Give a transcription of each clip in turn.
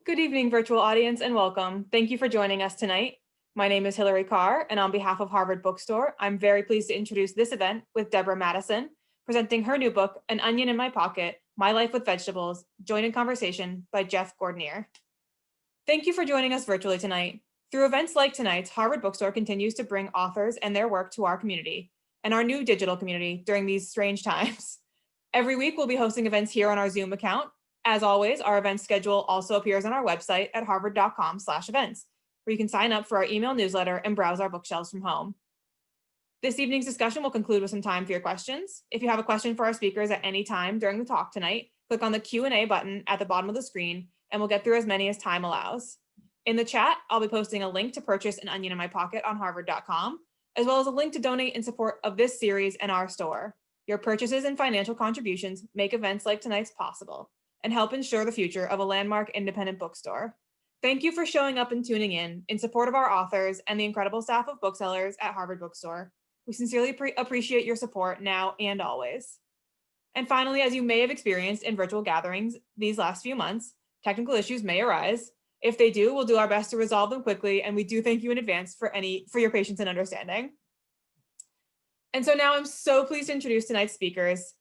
Good evening, virtual audience, and welcome. Thank you for joining us tonight. My name is Hillary Carr, and on behalf of Harvard Bookstore, I'm very pleased to introduce this event with Deborah Madison, presenting her new book, An Onion in My Pocket, My Life with Vegetables, Join in Conversation by Jeff Gordinier. Thank you for joining us virtually tonight. Through events like tonight's, Harvard Bookstore continues to bring authors and their work to our community and our new digital community during these strange times. Every week, we'll be hosting events here on our Zoom account. As always, our event schedule also appears on our website at harvard.com/events, where you can sign up for our email newsletter and browse our bookshelves from home. This evening's discussion will conclude with some time for your questions. If you have a question for our speakers at any time during the talk tonight, click on the Q&A button at the bottom of the screen, and we'll get through as many as time allows. In the chat, I'll be posting a link to purchase An Onion in My Pocket on harvard.com, as well as a link to donate in support of this series and our store. Your purchases and financial contributions make events like tonight's possible and help ensure the future of a landmark independent bookstore. Thank you for showing up and tuning in support of our authors and the incredible staff of booksellers at Harvard Bookstore. We sincerely appreciate your support now and always. And finally, as you may have experienced in virtual gatherings these last few months, technical issues may arise. If they do, we'll do our best to resolve them quickly, and we do thank you in advance for your patience and understanding. And so now I'm so pleased to introduce tonight's speakers.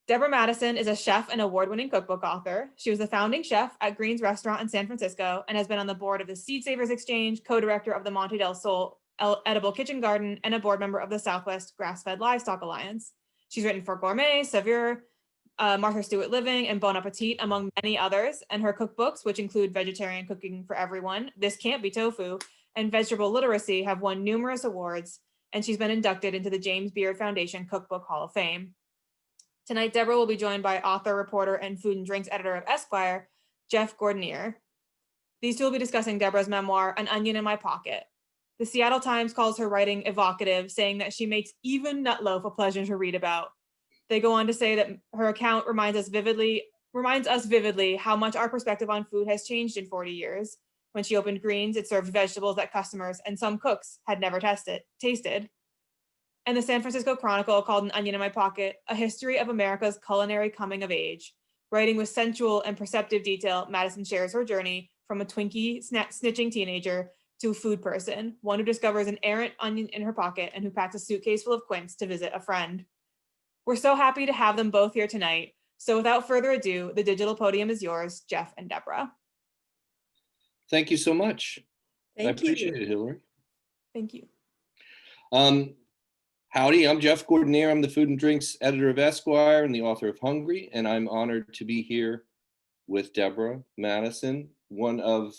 Deborah Madison is a chef and award-winning cookbook author. She was the founding chef at Green's Restaurant in San Francisco and has been on the board of the Seed Savers Exchange, co-director of the Monte del Sol Edible Kitchen Garden, and a board member of the Southwest Grass-Fed Livestock Alliance. She's written for Gourmet, Saveur, Martha Stewart Living, and Bon Appetit, among many others, and her cookbooks, which include Vegetarian Cooking for Everyone, This Can't Be Tofu, and Vegetable Literacy, have won numerous awards, and she's been inducted into the James Beard Foundation Cookbook Hall of Fame. Tonight, Deborah will be joined by author, reporter, and food and drinks editor of Esquire, Jeff Gordinier. These two will be discussing Deborah's memoir, An Onion in My Pocket. The Seattle Times calls her writing evocative, saying that she makes even nutloaf a pleasure to read about. They go on to say that her account reminds us vividly how much our perspective on food has changed in 40 years. When she opened Green's, it served vegetables that customers and some cooks had never tasted. And the San Francisco Chronicle called An Onion in My Pocket a history of America's culinary coming of age. Writing with sensual and perceptive detail, Madison shares her journey from a Twinkie snitching teenager to a food person, one who discovers an errant onion in her pocket and who packs a suitcase full of quince to visit a friend. We're so happy to have them both here tonight. So without further ado, the digital podium is yours, Jeff and Deborah. Thank you so much. Thank I appreciate it, Hillary. Thank you. Howdy, I'm Jeff Gordinier. I'm the food and drinks editor of Esquire and the author of Hungry, and I'm honored to be here with Deborah Madison, one of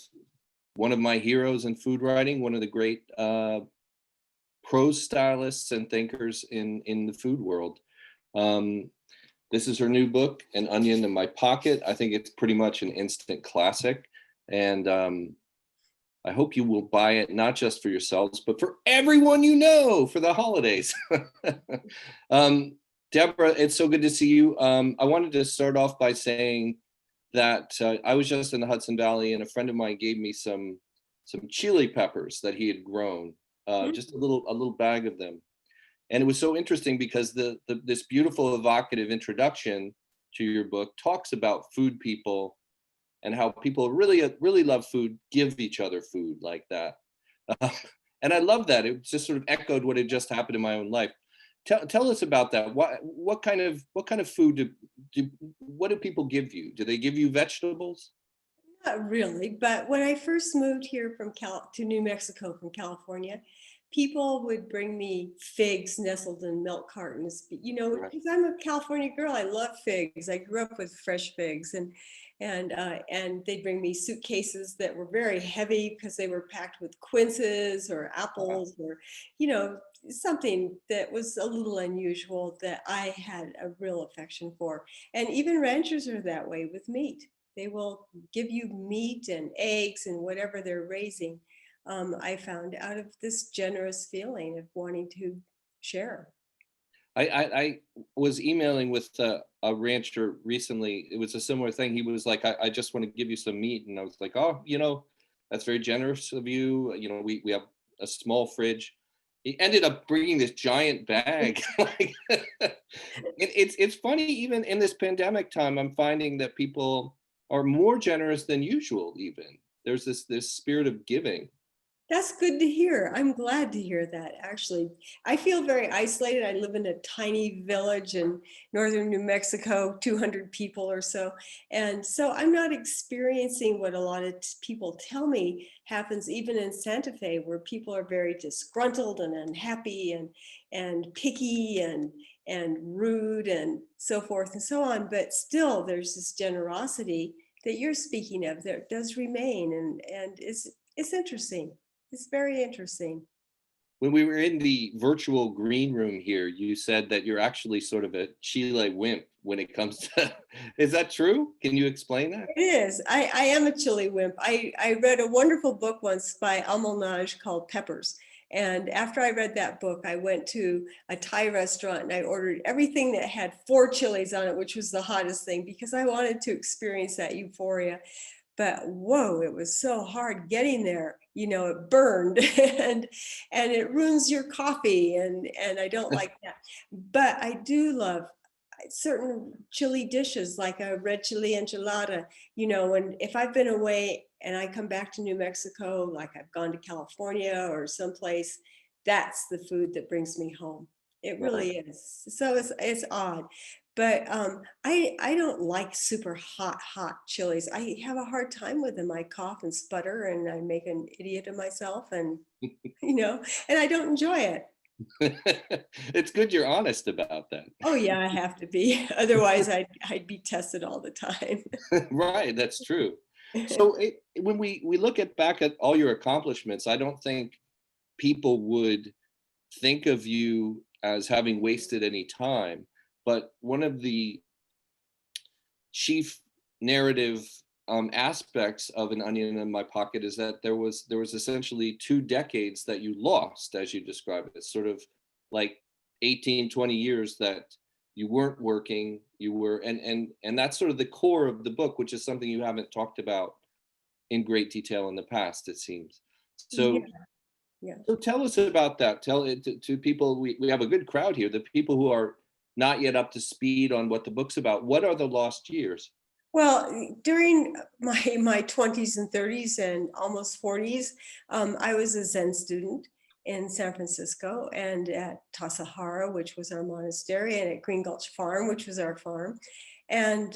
my heroes in food writing, one of the great prose stylists and thinkers in the food world. This is her new book, An Onion in My Pocket. I think it's pretty much an instant classic, and I hope you will buy it, not just for yourselves, but for everyone you know for the holidays. Deborah, it's so good to see you. I wanted to start off by saying that I was just in the Hudson Valley, and a friend of mine gave me some chili peppers that he had grown, just a little bag of them. And it was so interesting because this beautiful evocative introduction to your book talks about food people and how people really love food, give each other food like that. And I love that. It just sort of echoed what had just happened in my own life. Tell us about that. What kind of food what do people give you? Do they give you vegetables? Not really, but when I first moved here to New Mexico from California, people would bring me figs nestled in milk cartons. You know, Right. because I'm a California girl, I love figs. I grew up with fresh figs, and they'd bring me suitcases that were very heavy because they were packed with quinces or apples or, you know, something that was a little unusual that I had a real affection for. And even ranchers are that way with meat. They will give you meat and eggs and whatever they're raising. I found out of this generous feeling of wanting to share. I was emailing with a rancher recently. It was a similar thing. He was like, I just want to give you some meat. And I was like, oh, you know, that's very generous of you. You know, we have a small fridge. He ended up bringing this giant bag. It's funny, even in this pandemic time, I'm finding that people are more generous than usual even. There's this spirit of giving. That's good to hear. I'm glad to hear that, actually. I feel very isolated. I live in a tiny village in northern New Mexico, 200 people or so. And so I'm not experiencing what a lot of people tell me happens even in Santa Fe, where people are very disgruntled and unhappy and picky and rude and so forth and so on. But still, there's this generosity that you're speaking of that does remain, and it's interesting. It's very interesting. When we were in the virtual green room here, you said that you're actually sort of a Chile wimp when it comes to, is that true? Can you explain that? It is. I am a chili wimp. I read a wonderful book once by Amal Naj called Peppers. And after I read that book, I went to a Thai restaurant and I ordered everything that had 4 chilies on it, which was the hottest thing, because I wanted to experience that euphoria. But whoa, it was so hard getting there. You know, it burned and it ruins your coffee, and I don't like that. But I do love certain chili dishes like a red chili enchilada. You know, and if I've been away and I come back to New Mexico, like I've gone to California or someplace, that's the food that brings me home. It really is. So it's odd. But I don't like super hot chilies. I have a hard time with them. I cough and sputter and I make an idiot of myself, and you know, and I don't enjoy it. It's good you're honest about that. Oh yeah, I have to be. Otherwise I'd be tested all the time. Right, that's true. So when we look at back at all your accomplishments, I don't think people would think of you as having wasted any time. But one of the chief narrative aspects of An Onion in My Pocket is that there was essentially 2 decades that you lost, as you describe it, sort of like 18, 20 years that you weren't working, you were, and that's sort of the core of the book, which is something you haven't talked about in great detail in the past, it seems. Yeah, So yeah. so tell us about that. Tell it to people. We have a good crowd here. The people who are not yet up to speed on what the book's about. What are the lost years? Well, during my 20s and 30s and almost 40s, I was a Zen student in San Francisco and at Tassajara, which was our monastery, and at Green Gulch Farm, which was our farm. And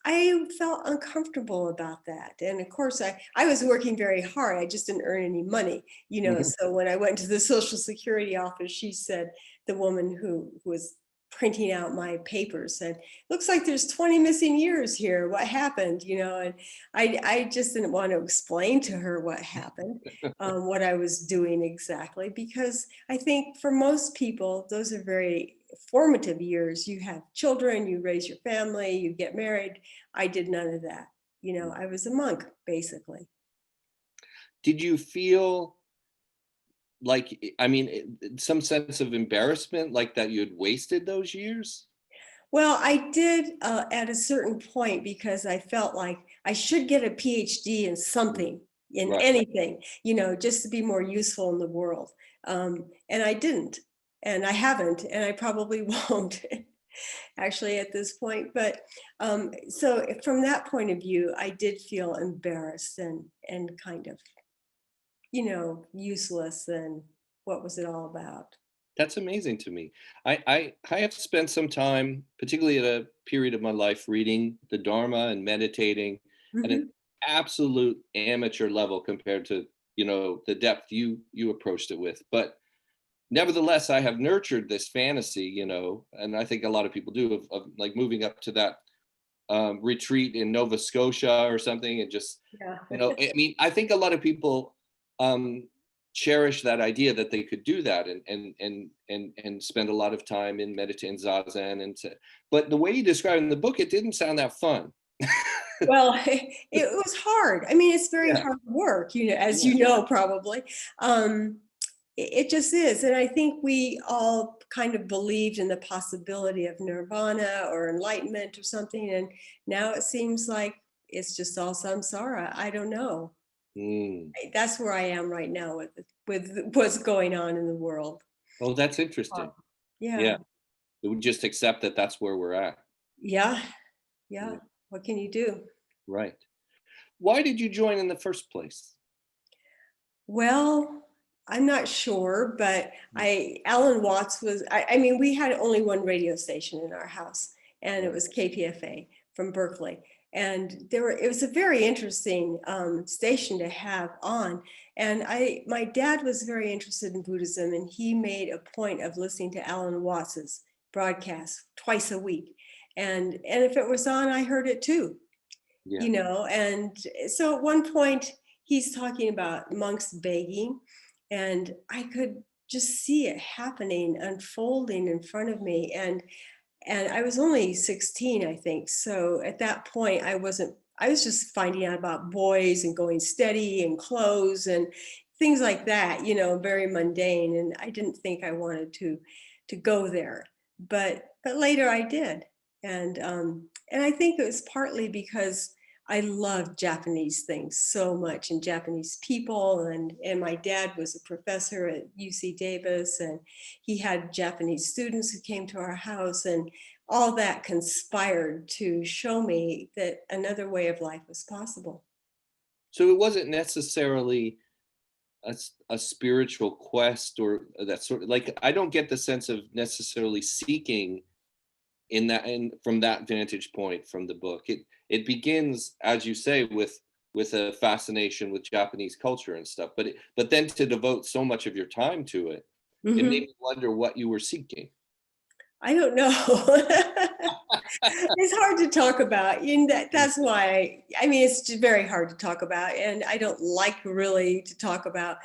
I felt uncomfortable about that. And of course, I was working very hard. I just didn't earn any money, you know. Mhm. So when I went to the Social Security office, she said, the woman who was printing out my papers said, looks like there's 20 missing years here. What happened? You know, and I just didn't want to explain to her what happened, what I was doing exactly, because I think for most people, those are very formative years. You have children, you raise your family, you get married. I did none of that. You know, I was a monk, basically. Did you feel like, I mean, some sense of embarrassment, like that you had wasted those years? Well, I did at a certain point, because I felt like I should get a PhD in something, in Right. anything, you know, just to be more useful in the world. And I didn't, and I haven't, and I probably won't actually at this point. But so from that point of view, I did feel embarrassed and kind of, you know, useless, and what was it all about? That's amazing to me. I have spent some time, particularly at a period of my life, reading the Dharma and meditating at an Mhm. absolute amateur level compared to, the depth you approached it with. But nevertheless, I have nurtured this fantasy, and I think a lot of people do, of like moving up to that retreat in Nova Scotia or something, and just, Yeah. I mean, I think a lot of people um, cherish that idea that they could do that and spend a lot of time in meditation, zazen, but the way you describe it in the book, it didn't sound that fun. Well, it was hard. I mean, it's very Yeah, hard work, you know, as yeah. you know, probably. Um, it just is. And I think we all kind of believed in the possibility of nirvana or enlightenment or something. And now it seems like it's just all samsara. I don't know. Mm. That's where I am right now with what's going on in the world. Oh, that's interesting. Yeah. Yeah, we would just accept that that's where we're at. Yeah. Yeah. Yeah. What can you do? Right. Why did you join in the first place? Well, I'm not sure, but Alan Watts was, I mean, we had only one radio station in our house, and it was KPFA from Berkeley. And it was a very interesting station to have on. And my dad was very interested in Buddhism, and he made a point of listening to Alan Watts's broadcast twice a week. And if it was on, I heard it too, Yeah. and so at one point he's talking about monks begging, and I could just see it happening, unfolding in front of me. And I was only 16, I think. So at that point, I was just finding out about boys and going steady and clothes and things like that, very mundane. And I didn't think I wanted to go there. But later I did. And I think it was partly because I love Japanese things so much, and Japanese people. And my dad was a professor at UC Davis, and he had Japanese students who came to our house, and all that conspired to show me that another way of life was possible. So it wasn't necessarily a spiritual quest or that sort of, like, I don't get the sense of necessarily seeking in that, and from that vantage point from the book. It begins, as you say, with a fascination with Japanese culture and stuff, but then to devote so much of your time to it, it made me wonder what you were seeking. I don't know. It's hard to talk about. And that's why, it's just very hard to talk about. And I don't like really to talk about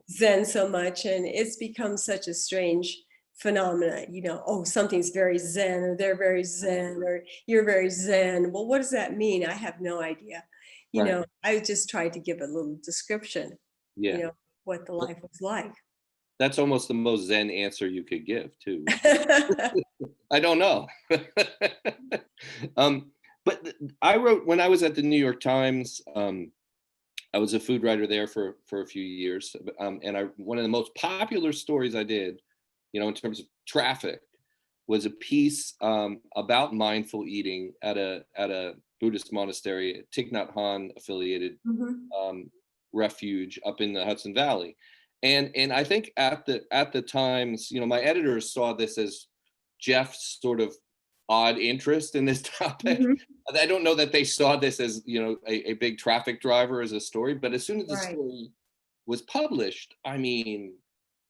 Zen so much. And it's become such a strange phenomena, oh, something's very Zen, or they're very Zen, or you're very Zen. Well, what does that mean? I have no idea. I just tried to give a little description, what the life was like. That's almost the most Zen answer you could give too. I don't know. But I wrote, when I was at the New York Times, I was a food writer there for a few years. And one of the most popular stories I did, in terms of traffic, was a piece about mindful eating at a Buddhist monastery, Thich Nhat Hanh affiliated refuge up in the Hudson Valley. And I think at the Times, my editors saw this as Jeff's sort of odd interest in this topic. I don't know that they saw this as, a big traffic driver as a story, but as soon as the story was published,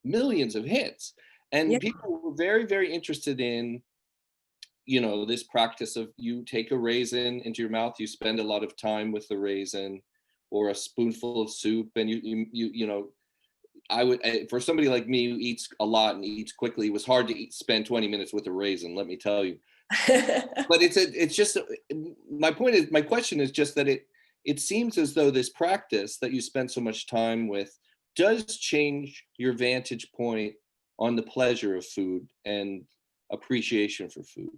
millions of hits. And people were very, very interested in, this practice of, you take a raisin into your mouth, you spend a lot of time with the raisin, or a spoonful of soup, and you I would, for somebody like me who eats a lot and eats quickly, it was hard to spend 20 minutes with a raisin, let me tell you. But it's just, my question is just that it seems as though this practice that you spend so much time with does change your vantage point on the pleasure of food and appreciation for food.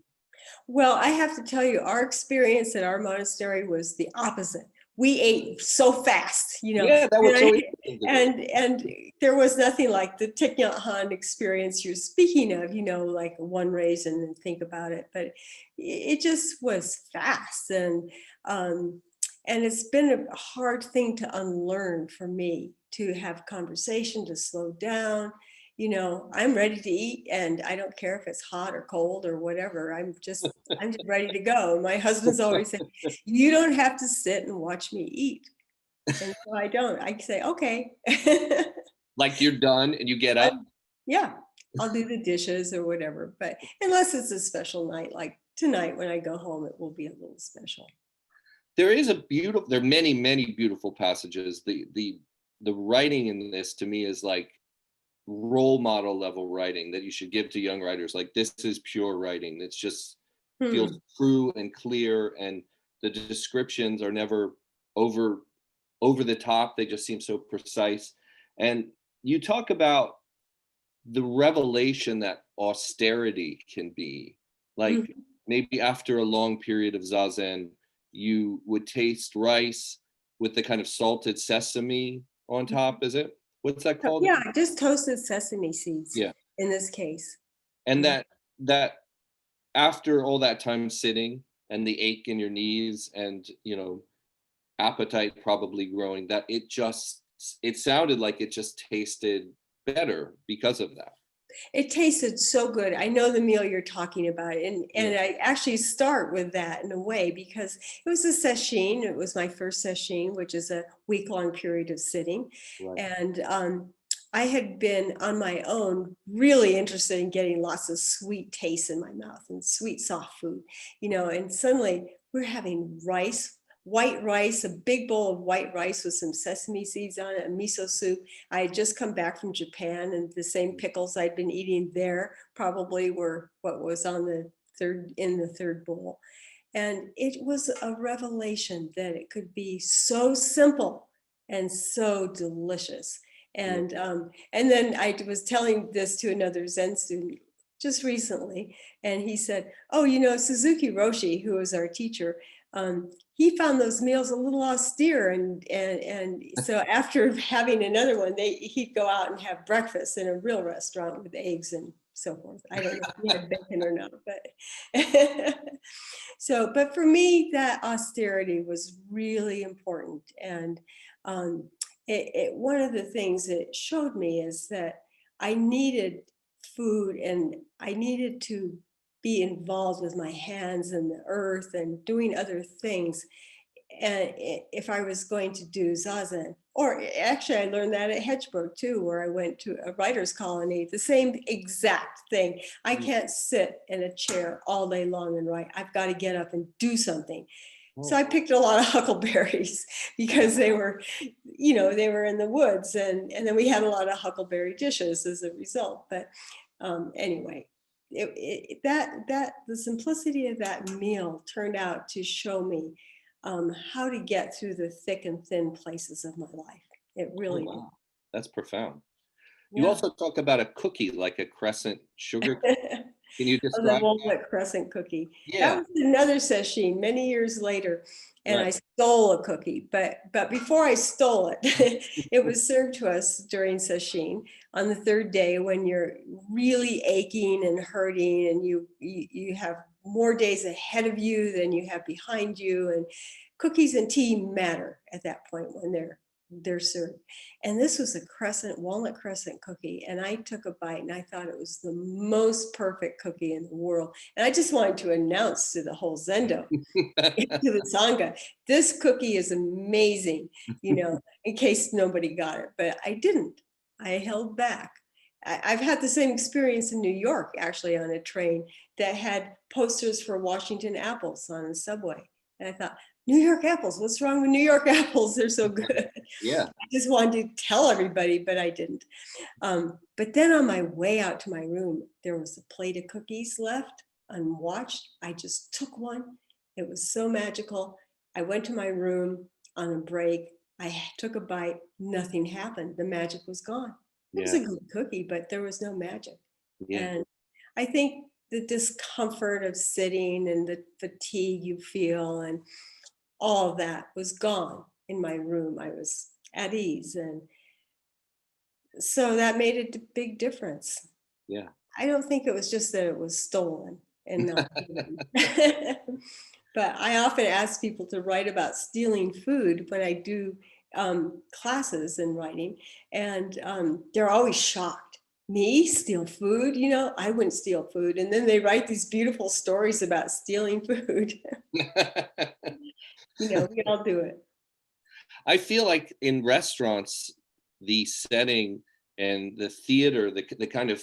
Well, I have to tell you, our experience at our monastery was the opposite. We ate so fast, Yeah, that was so interesting. And there was nothing like the Thich Nhat Hanh experience you're speaking of, like one raisin and think about it. But it just was fast, and it's been a hard thing to unlearn for me, to have conversation, to slow down. I'm ready to eat, and I don't care if it's hot or cold or whatever. I'm just ready to go. My husband's always saying, you don't have to sit and watch me eat. And so I don't. I say, okay. Like you're done and you get up? Yeah, I'll do the dishes or whatever. But unless it's a special night, like tonight when I go home, it will be a little special. There are many, many beautiful passages. The writing in this, to me, is like role model level writing that you should give to young writers. Like, this is pure writing. It's just feels true and clear, and the descriptions are never over the top. They just seem so precise. And you talk about the revelation that austerity can be. Like, maybe after a long period of zazen, you would taste rice with the kind of salted sesame on top, is it? What's that called? Yeah, just toasted sesame seeds. Yeah. In this case. And that after all that time sitting and the ache in your knees and, appetite probably growing, that it sounded like it just tasted better because of that. It tasted so good. I know the meal you're talking about, and Yeah. I actually start with that in a way because it was a sesshin. It was my first sesshin, which is a week-long period of sitting, Right. and I had been on my own really interested in getting lots of sweet taste in my mouth and sweet soft food, and suddenly we're having rice, white rice, a big bowl of white rice with some sesame seeds on it, a miso soup. I had just come back from Japan, and the same pickles I'd been eating there probably were what was on the third bowl. And it was a revelation that it could be so simple and so delicious. Yeah. And then I was telling this to another Zen student just recently, and he said, "Oh, Suzuki Roshi, who was our teacher, he found those meals a little austere, and so after having another one, he'd go out and have breakfast in a real restaurant with eggs and so forth. I don't know if he had bacon or not, but but for me, that austerity was really important, and one of the things it showed me is that I needed food, and I needed to be involved with my hands and the earth and doing other things. And if I was going to do zazen, or actually I learned that at Hedgeburg too, where I went to a writer's colony, the same exact thing. I can't sit in a chair all day long and write. I've got to get up and do something. So I picked a lot of huckleberries because they were in the woods, and then we had a lot of huckleberry dishes as a result. But anyway, the simplicity of that meal turned out to show me how to get through the thick and thin places of my life. It really did. Wow. That's profound. You Yeah. also talk about a cookie, like a crescent sugar cookie. Can you Oh, the describe that? walnut crescent cookie. Yeah. That was another sesshin many years later, and I Right. stole a cookie. But before I stole it, it was served to us during sesshin on the third day when you're really aching and hurting, and you have more days ahead of you than you have behind you, and cookies and tea matter at that point when they're served. And this was a walnut crescent cookie. And I took a bite and I thought it was the most perfect cookie in the world. And I just wanted to announce to the whole Zendo, to the Sangha, this cookie is amazing, in case nobody got it. But I didn't. I held back. I've had the same experience in New York, actually, on a train that had posters for Washington apples on the subway. And I thought, New York apples, what's wrong with New York apples? They're so good. Yeah. I just wanted to tell everybody, but I didn't. But then on my way out to my room, there was a plate of cookies left, unwatched. I just took one. It was so magical. I went to my room on a break. I took a bite. Nothing happened. The magic was gone. It was a Yeah. good cookie, but there was no magic. Yeah. And I think the discomfort of sitting and the fatigue you feel and all of that was gone in my room. I was at ease. And so that made a big difference. Yeah. I don't think it was just that it was stolen and not given. But I often ask people to write about stealing food when I do classes in writing, and they're always shocked. Me steal food? I wouldn't steal food. And then they write these beautiful stories about stealing food. We all do it. I feel like in restaurants, the setting and the theater, the kind of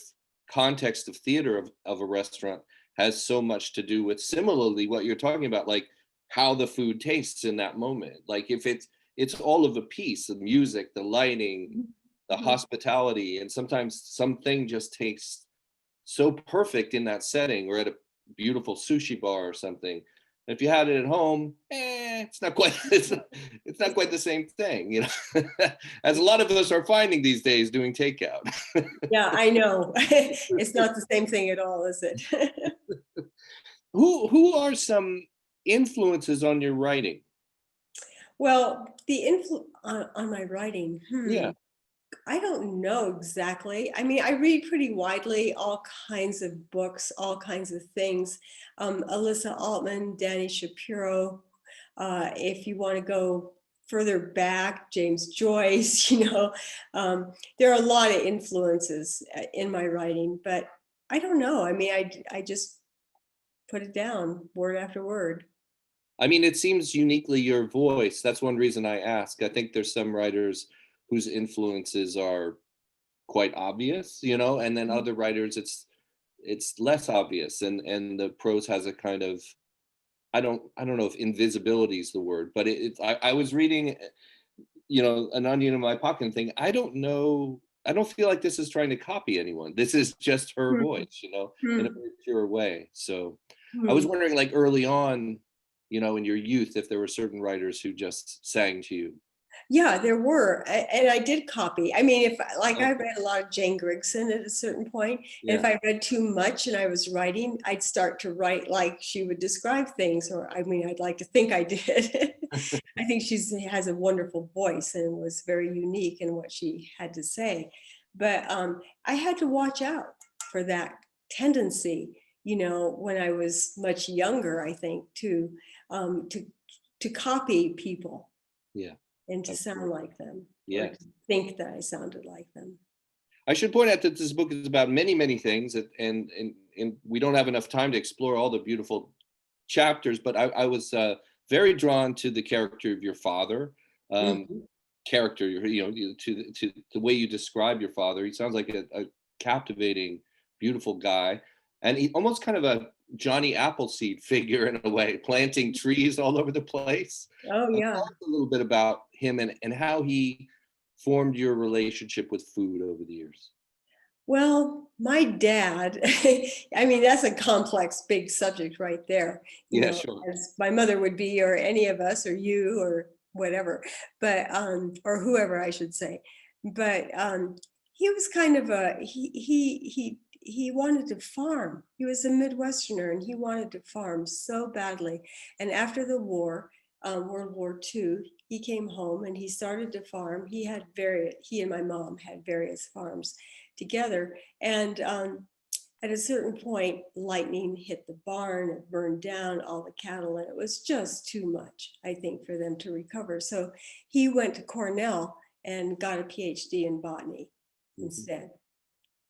context of theater of a restaurant has so much to do with, similarly, what you're talking about, like how the food tastes in that moment. Like if it's all of a piece, the music, the lighting, the hospitality, and sometimes something just tastes so perfect in that setting, or at a beautiful sushi bar or something. If you had it at home, it's not quite it's not quite the same thing, as a lot of us are finding these days doing takeout. Yeah, I know. It's not the same thing at all, is it? Who are some influences on your writing? Well, the influence on my writing. Yeah. I don't know exactly. I mean, I read pretty widely, all kinds of books, all kinds of things. Alyssa Altman, Danny Shapiro. If you want to go further back, James Joyce, there are a lot of influences in my writing, but I don't know. I mean, I just put it down word after word. I mean, it seems uniquely your voice. That's one reason I ask. I think there's some writers whose influences are quite obvious, and then other writers it's less obvious, and the prose has a kind of, I don't know if invisibility is the word, but I was reading, An Onion in My Pocket and thinking, I don't know, I don't feel like this is trying to copy anyone. This is just her Hmm. voice, in a very pure way. So I was Hmm. wondering, like early on, in your youth, if there were certain writers who just sang to you. Yeah, there were, and I did copy. I mean, if like Oh, I read a lot of Jane Grigson at a certain point, and if yeah. I read too much and I was writing, I'd start to write like she would describe things, or I mean, I'd like to think I did. I think she has a wonderful voice and was very unique in what she had to say. But I had to watch out for that tendency, when I was much younger, I think, um, to to copy people Yeah. and to sound Absolutely. like them or Yes. to think that I sounded like them. I should point out that this book is about many, many things, and we don't have enough time to explore all the beautiful chapters. But I was very drawn to the character of your father. Um, Mhm. Character, to the way you describe your father. He sounds like a captivating, beautiful guy, and he almost kind of a Johnny Appleseed figure in a way, planting trees all over the place. Oh, Tell yeah. us a little bit about him and how he formed your relationship with food over the years. Well, my dad, I mean, that's a complex, big subject right there, Yeah, sure. as my mother would be, or any of us, or you, or whatever, but, or whoever I should say. But he was kind of he wanted to farm. He was a Midwesterner and he wanted to farm so badly. And after the war, World War II, he came home and he started to farm. He and my mom had various farms together. And at a certain point, lightning hit the barn, it burned down all the cattle, and it was just too much, I think, for them to recover. So he went to Cornell and got a PhD in botany Mhm. instead,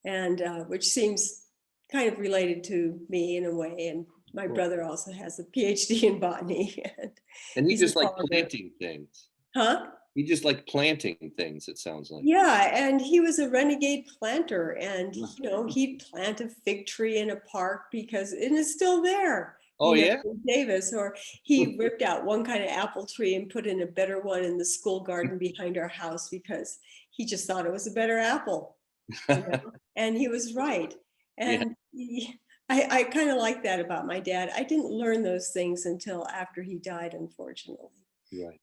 and which seems kind of related to me in a way. And my Cool. brother also has a PhD in botany, and And he he's a just like farmer. planting things. Huh? He just like planting things, it sounds like. Yeah, and he was a renegade planter, and Yeah. he'd plant a fig tree in a park because it is still there, Oh yeah. in Davis, or he ripped out one kind of apple tree and put in a better one in the school garden behind our house because he just thought it was a better apple, and he was right. Yeah. And I kind of like that about my dad. I didn't learn those things until after he died, unfortunately. Right.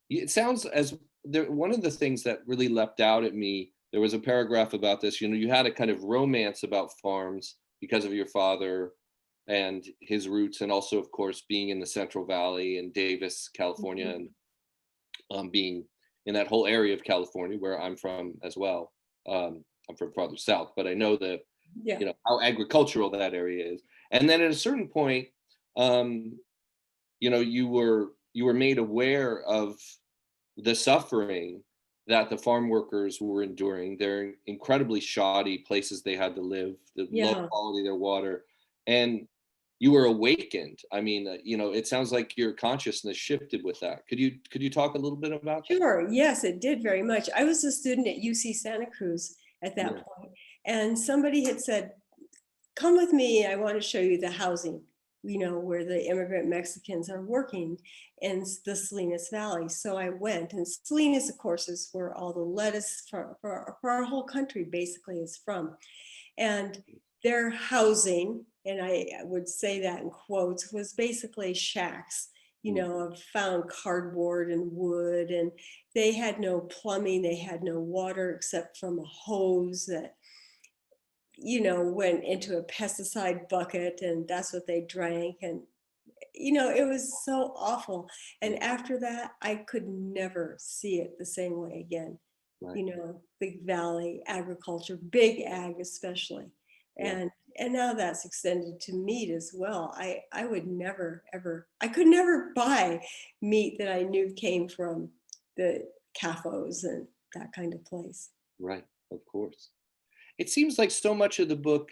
It sounds as there one of the things that really leapt out at me, there was a paragraph about this, you had a kind of romance about farms because of your father and his roots, and also of course being in the Central Valley and Davis, California, Mhm. and being in that whole area of California where I'm from as well. I'm from farther south, but I know that Yeah. how agricultural that area is. And then at a certain point, um, you were made aware of the suffering that the farm workers were enduring. Their incredibly shoddy places they had to live, the low Yeah. quality of their water, and you were awakened. I mean, it sounds like your consciousness shifted with that. Could you talk a little bit about that? Sure. Yes, it did very much. I was a student at UC Santa Cruz at that Yeah. point, and somebody had said, "Come with me. I want to show you the housing, where the immigrant Mexicans are working in the Salinas Valley." So I went, and Salinas, of course, is where all the lettuce for our whole country basically is from. And their housing, and I would say that in quotes, was basically shacks, Mm. of found cardboard and wood. And they had no plumbing, they had no water except from a hose that, went into a pesticide bucket, and that's what they drank. And, it was so awful. And after that, I could never see it the same way again. Right. big valley agriculture, big ag especially. Yeah. And now that's extended to meat as well. I would never ever, I could never buy meat that I knew came from the CAFOs and that kind of place. Right. Of course. It seems like so much of the book,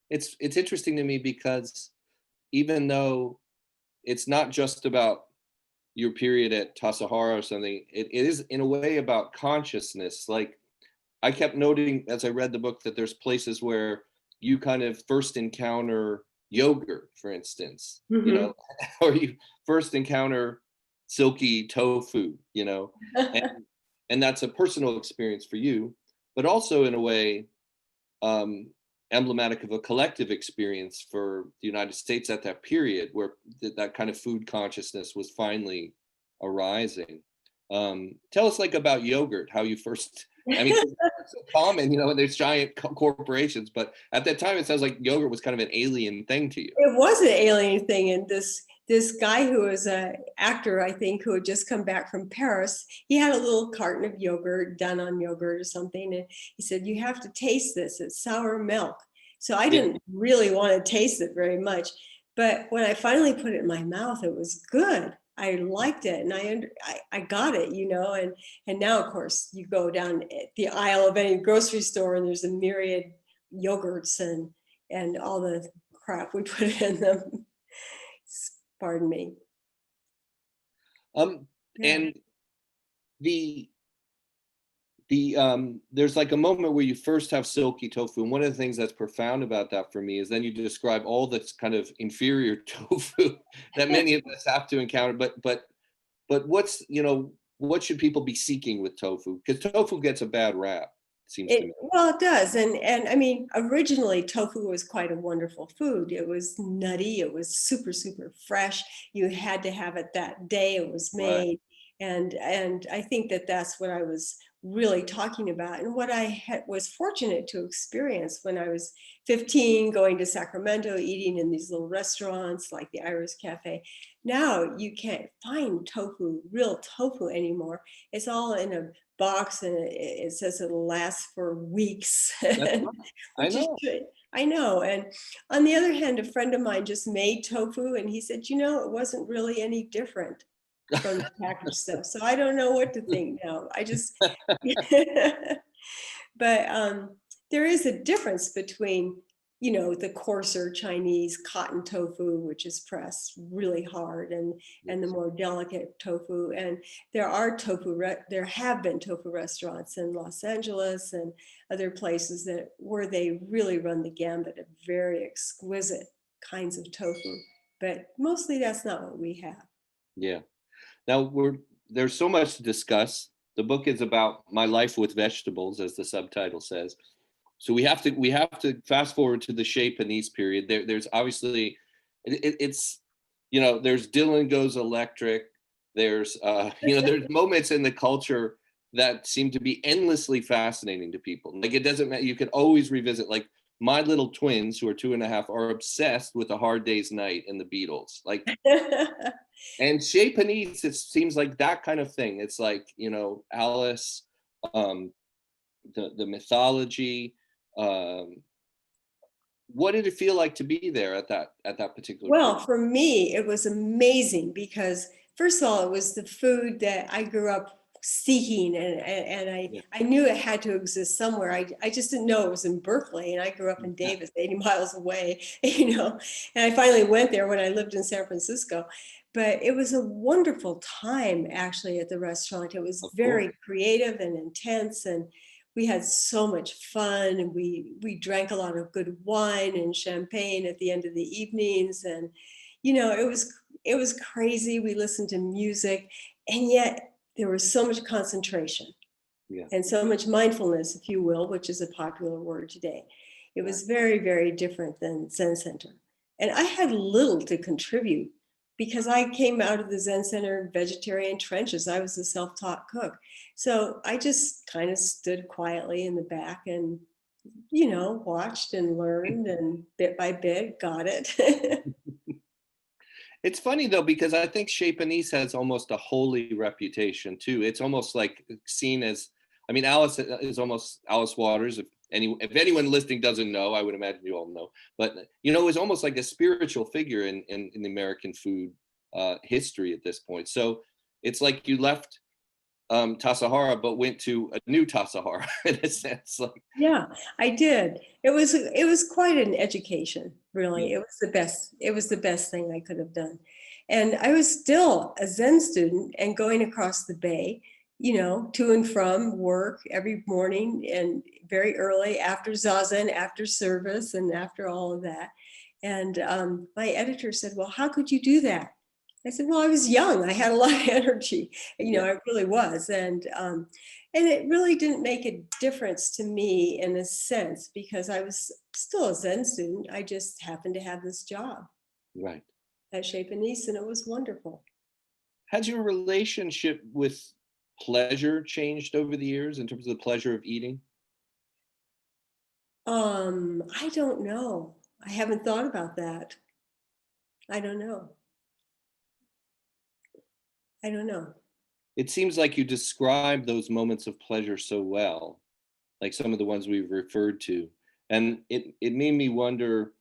it's interesting to me because even though it's not just about your period at Tassajara or something, it is in a way about consciousness. Like I kept noting as I read the book that there's places where you kind of first encounter yogurt, for instance, Mhm. or you first encounter silky tofu, and and that's a personal experience for you, but also in a way um, emblematic of a collective experience for the United States at that period, where that kind of food consciousness was finally arising. Tell us like about yogurt, how you first. I mean, 'cause it's so common, there's giant corporations, but at that time, it sounds like yogurt was kind of an alien thing to you. It was an alien thing, and this guy who was an actor, I think, who had just come back from Paris, he had a little carton of yogurt done on yogurt or something, and he said, "You have to taste this. It's sour milk." So I Yeah, didn't really want to taste it very much, but when I finally put it in my mouth, it was good. I liked it, and I got it, and now of course you go down the aisle of any grocery store, and there's a myriad yogurts and all the crap we put in them. Pardon me. um, Yeah. and the there's like a moment where you first have silky tofu, and one of the things that's profound about that for me is then you describe all this kind of inferior tofu that many of us have to encounter, but what should people be seeking with tofu, because tofu gets a bad rap, it seems to me. Well, it does. And I mean, originally tofu was quite a wonderful food. It was nutty. It was super, super fresh. You had to have it that day it was Right. made. And I think that that's what I was really talking about, and what was fortunate to experience when I was 15, going to Sacramento, eating in these little restaurants like the Iris Cafe. Now you can't find real tofu anymore. It's all in a box, and it says it'll last for weeks, That's right. I which is know. good. I know. And on the other hand, a friend of mine just made tofu, and he said, it wasn't really any different from the packaged stuff. So I don't know what to think now. I just, but there is a difference between, the coarser Chinese cotton tofu, which is pressed really hard, and the Yes. more delicate tofu. And there have been tofu restaurants in Los Angeles and other places where they really run the gambit of very exquisite kinds of tofu. But mostly that's not what we have. Yeah. Now there's so much to discuss. The book is about my life with vegetables, as the subtitle says. So we have to fast forward to the Chez Panisse period. There's obviously it's there's Dylan Goes Electric. There's there's moments in the culture that seem to be endlessly fascinating to people. Like it doesn't matter. You can always revisit. Like my little twins, who are 2.5, are obsessed with A Hard Day's Night and the Beatles. Like, and Chez Panisse, it seems like that kind of thing. It's like Alice, um, the mythology. Um, what did it feel like to be there at that particular Well, period? for me, it was amazing because, first of all, it was the food that I grew up seeking, and Yeah. I knew it had to exist somewhere. I just didn't know it was in Berkeley, and I grew up in Davis, 80 miles away, and I finally went there when I lived in San Francisco. But it was a wonderful time actually at the restaurant. It was Of course. very creative and intense, and we had so much fun, and we drank a lot of good wine and champagne at the end of the evenings, and it was crazy. We listened to music, and yet there was so much concentration Yeah. and so much mindfulness, if you will, which is a popular word today. It Right. was very, very different than Zen Center. And I had little to contribute because I came out of the Zen Center vegetarian trenches. I was a self-taught cook. So I just kind of stood quietly in the back and, watched and learned, and bit by bit got it. It's funny though, because I think Chez Panisse has almost a holy reputation too. It's almost like seen as I mean, Alice is almost Alice Waters. If anyone listening doesn't know, I would imagine you all know. But is almost like a spiritual figure in the American food history at this point. So it's like you left Tassajara, but went to a new Tassajara in a sense. Like, Yeah, I did. It was quite an education, really. yeah. It was the best thing I could have done. And I was still a Zen student and going across the bay, to and from work every morning and very early after Zazen, after service, and after all of that. And my editor said, "Well, how could you do that?" I said, "Well, I was young. I had a lot of energy. Yeah. I really was." And it really didn't make a difference to me in a sense because I was still a Zen student. I just happened to have this job Right. at Chez Panisse, and it was wonderful. Has your relationship with pleasure changed over the years in terms of the pleasure of eating? I don't know. I haven't thought about that. I don't know. I don't know. It seems like you describe those moments of pleasure so well, like some of the ones we've referred to. And it made me wonder,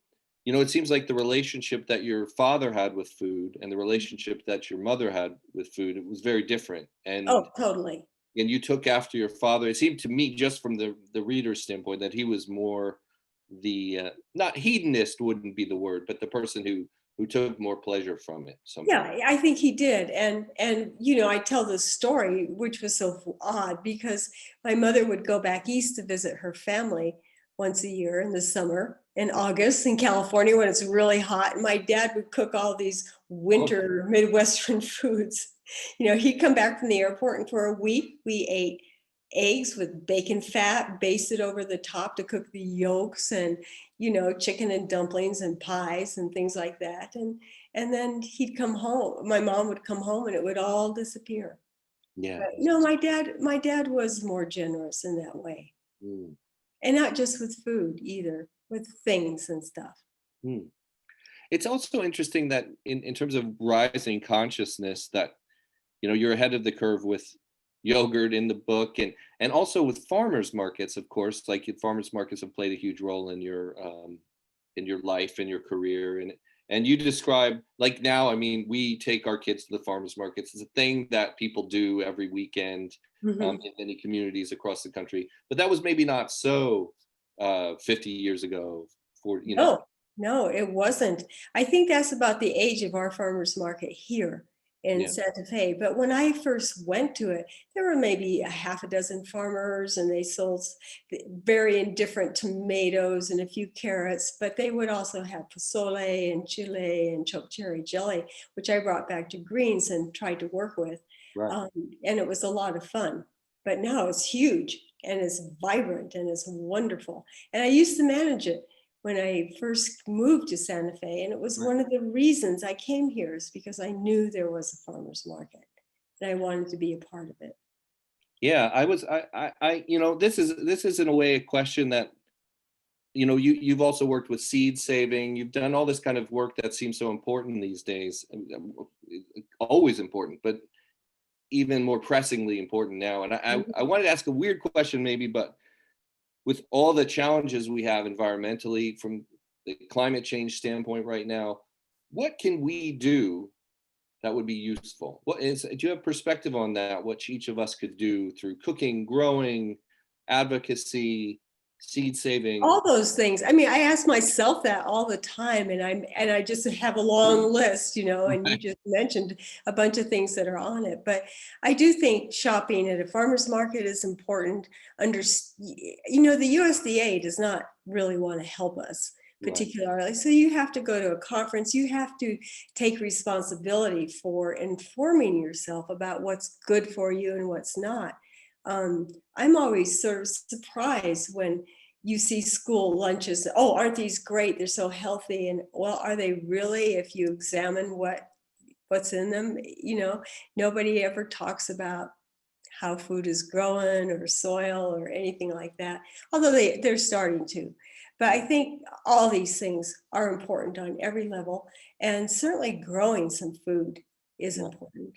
it seems like the relationship that your father had with food and the relationship that your mother had with food, it was very different. Oh, totally. And you took after your father. It seemed to me, just from the reader's standpoint, that he was more the not hedonist wouldn't be the word, but the person who took more pleasure from it somehow. Yeah, I think he did. And I tell this story, which was so odd because my mother would go back east to visit her family once a year in the summer, in August in California when it's really hot. And my dad would cook all these winter Midwestern foods. He'd come back from the airport, and for a week we ate eggs with bacon fat basted over the top to cook the yolks, and chicken and dumplings and pies and things like that. And then he'd come home, my mom would come home, and it would all disappear. Yeah. But no, my dad was more generous in that way. Mm. And not just with food either, with things and stuff. Mm. It's also interesting that in terms of rising consciousness, that you're ahead of the curve with yogurt in the book, and also with farmers markets, of course. Like, farmers markets have played a huge role in your life and your career, and you describe, like, now, I mean, we take our kids to the farmers markets. It's a thing that people do every weekend Mhm. in many communities across the country, but that was maybe not so 50 years ago, 40. No, it wasn't. I think that's about the age of our farmers market here in Yeah. Santa Fe. But when I first went to it, there were maybe a half a dozen farmers, and they sold very indifferent tomatoes and a few carrots, but they would also have pozole and chile and choke cherry jelly, which I brought back to Greens and tried to work with. Right. And it was a lot of fun. But now it's huge and it's vibrant and it's wonderful. And I used to manage it when I first moved to Santa Fe. And it was Right. one of the reasons I came here, is because I knew there was a farmer's market and I wanted to be a part of it. Yeah, this is in a way a question that, you've also worked with seed saving. You've done all this kind of work that seems so important these days, always important, but even more pressingly important now. And I wanted to ask a weird question maybe, but with all the challenges we have environmentally from the climate change standpoint right now, what can we do that would be useful? Do you have perspective on that? What each of us could do through cooking, growing, advocacy, seed saving? All those things. I mean, I ask myself that all the time, and I just have a long list, and you just mentioned a bunch of things that are on it. But I do think shopping at a farmer's market is important. The USDA does not really want to help us particularly. So you have to go to a conference. You have to take responsibility for informing yourself about what's good for you and what's not. I'm always sort of surprised when you see school lunches. Oh, aren't these great? They're so healthy. And well, are they really? If you examine what's in them, nobody ever talks about how food is grown or soil or anything like that. Although they're starting to. But I think all these things are important on every level, and certainly growing some food is important.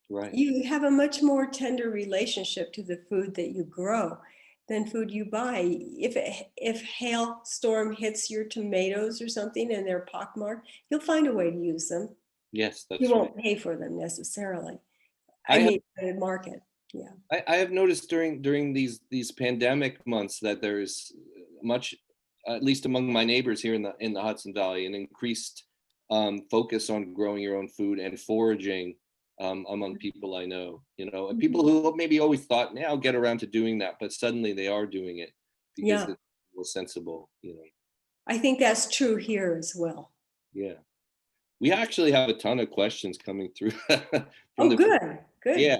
Right. You have a much more tender relationship to the food that you grow than food you buy. If hailstorm hits your tomatoes or something and they're pockmarked, you'll find a way to use them. Yes, You that's right. won't pay for them necessarily. I I have mean, the market. Yeah. I have noticed during these pandemic months that there's much, at least among my neighbors here in the Hudson Valley, an increased focus on growing your own food and foraging among people I know. You know, and people Mhm. who maybe always thought, "Yeah, I'll get around to doing that," but suddenly they are doing it because Yeah. it's more sensible. You know, I think that's true here as well. yeah. We actually have a ton of questions coming through from Oh, the good. Good. yeah.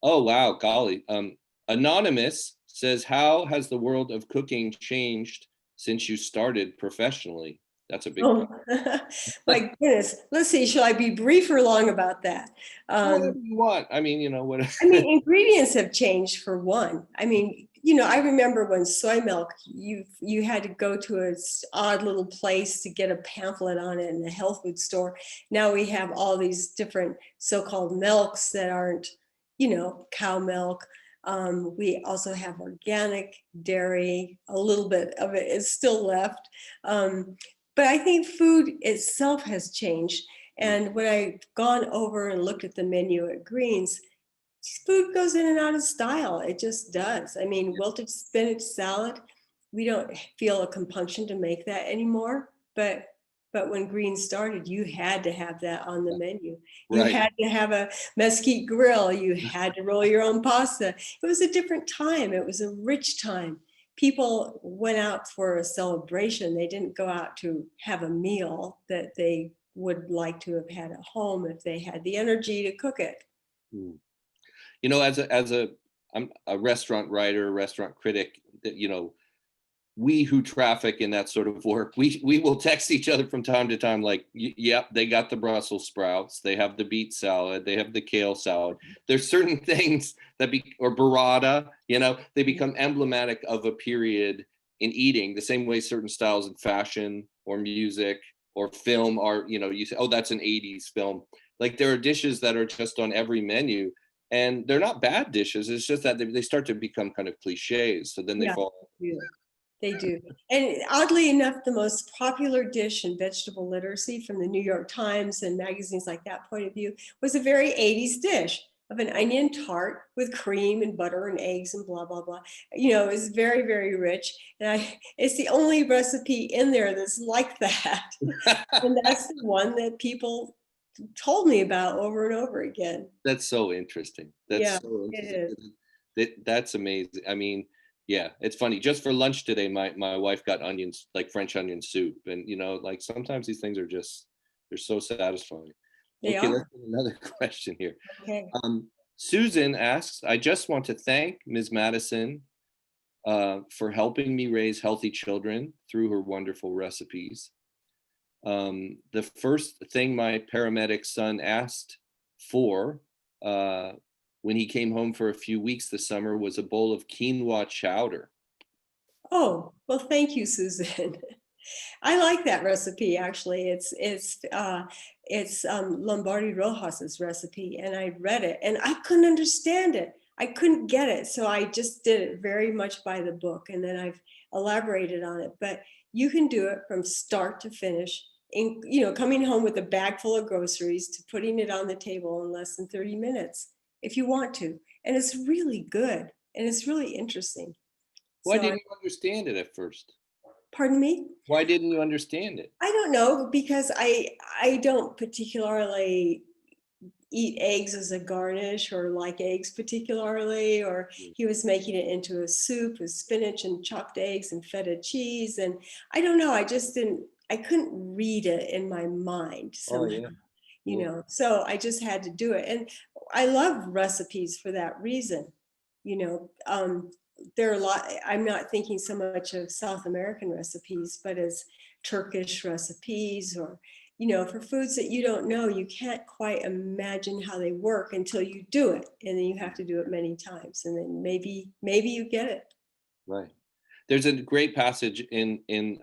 Oh wow, golly. Anonymous says, "How has the world of cooking changed since you started professionally?" That's a big Oh, question. my goodness. Let's see. Shall I be brief or long about that? Whatever you want. I mean, you know what? I mean, ingredients have changed for one. I mean, I remember when soy milk, you had to go to a odd little place to get a pamphlet on it in the health food store. Now we have all these different so-called milks that aren't, cow milk. We also have organic dairy. A little bit of it is still left. But I think food itself has changed. And when I've gone over and looked at the menu at Greens, food goes in and out of style. It just does. I mean, wilted spinach salad, we don't feel a compunction to make that anymore. But when Greens started, you had to have that on the menu. You Right. had to have a mesquite grill. You had to roll your own pasta. It was a different time. It was a rich time. People went out for a celebration. They didn't go out to have a meal that they would like to have had at home if they had the energy to cook it. Mm. You know, I'm a restaurant writer, restaurant critic, that you know, we who traffic in that sort of work, we will text each other from time to time, like, yep, they got the Brussels sprouts, they have the beet salad, they have the kale salad. There's certain things that or burrata, you know, they become emblematic of a period in eating, the same way certain styles in fashion or music or film are, you know, you say, oh, that's an 80s film. Like there are dishes that are just on every menu, and they're not bad dishes. It's just that they start to become kind of cliches. So then they Yeah. fall. They do. And oddly enough, the most popular dish in vegetable literacy from the New York Times and magazines like that point of view was a very 80s dish of an onion tart with cream and butter and eggs and blah, blah, blah. It was very, very rich. And it's the only recipe in there that's like that. And that's the one that people told me about over and over again. That's so interesting. That's Yeah, so it interesting. is. That's amazing. I mean, yeah, it's funny. Just for lunch today, my wife got onions, like French onion soup, and you know, like sometimes these things are just they're so satisfying. They Okay, let's are. get another question here. Okay. Susan asks, I just want to thank Ms. Madison for helping me raise healthy children through her wonderful recipes. The first thing my paramedic son asked for when he came home for a few weeks this summer was a bowl of quinoa chowder. Oh, well, thank you, Susan. I like that recipe actually. It's Lombardi Rojas's recipe, and I read it, and I couldn't understand it. I couldn't get it, so I just did it very much by the book, and then I've elaborated on it. But you can do it from start to finish. Coming home with a bag full of groceries to putting it on the table in less than 30 minutes, if you want to, and it's really good and it's really interesting. Why So, didn't you understand it at first? pardon me. Why didn't you understand it? I don't know because I don't particularly eat eggs as a garnish or like eggs particularly, or he was making it into a soup with spinach and chopped eggs and feta cheese, and I don't know, I couldn't read it in my mind Oh somehow, yeah. Yeah. so I just had to do it. And I love recipes for that reason. you know um, there are a lot. I'm not thinking so much of South American recipes, but as Turkish recipes, or for foods that you don't know, you can't quite imagine how they work until you do it, and then you have to do it many times, and then maybe you get it. Right. There's a great passage in an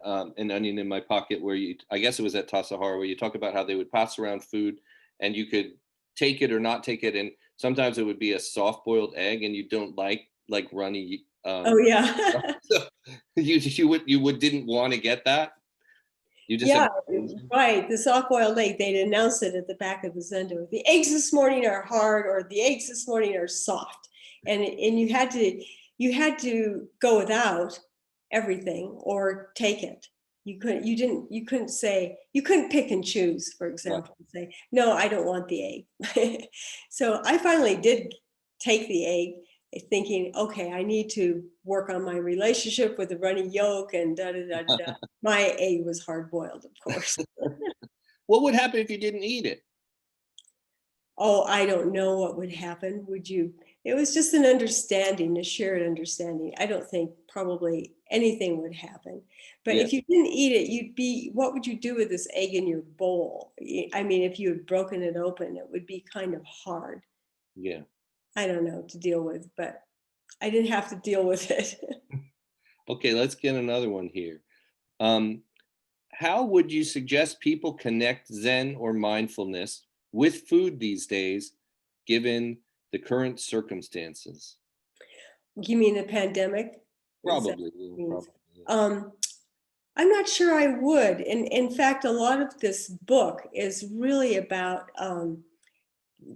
onion in my pocket where I guess it was at Tassajara, where you talk about how they would pass around food and you could take it or not take it, and sometimes it would be a soft-boiled egg, and you don't like runny. Oh yeah. So you didn't want to get that. You just Yeah, have right. The soft-boiled egg, they'd announce it at the back of the Zendo. The eggs this morning are hard, or the eggs this morning are soft. And you had to go without everything or take it. You couldn't say, you couldn't pick and choose, for example, and say, no, I don't want the egg. So I finally did take the egg, thinking, okay, I need to work on my relationship with the runny yolk and da da da da. My egg was hard boiled, of course. What would happen if you didn't eat it? Oh, I don't know what would happen. Would you? It was just an understanding, a shared understanding. I don't think probably anything would happen. But Yeah. if you didn't eat it, what would you do with this egg in your bowl? I mean, if you had broken it open, it would be kind of hard. Yeah. I don't know, to deal with, but I didn't have to deal with it. Okay, let's get another one here. How would you suggest people connect Zen or mindfulness with food these days, given the current circumstances? You mean the pandemic? Is that Probably. what it Yeah, means? probably. I'm not sure I would. In fact, a lot of this book is really about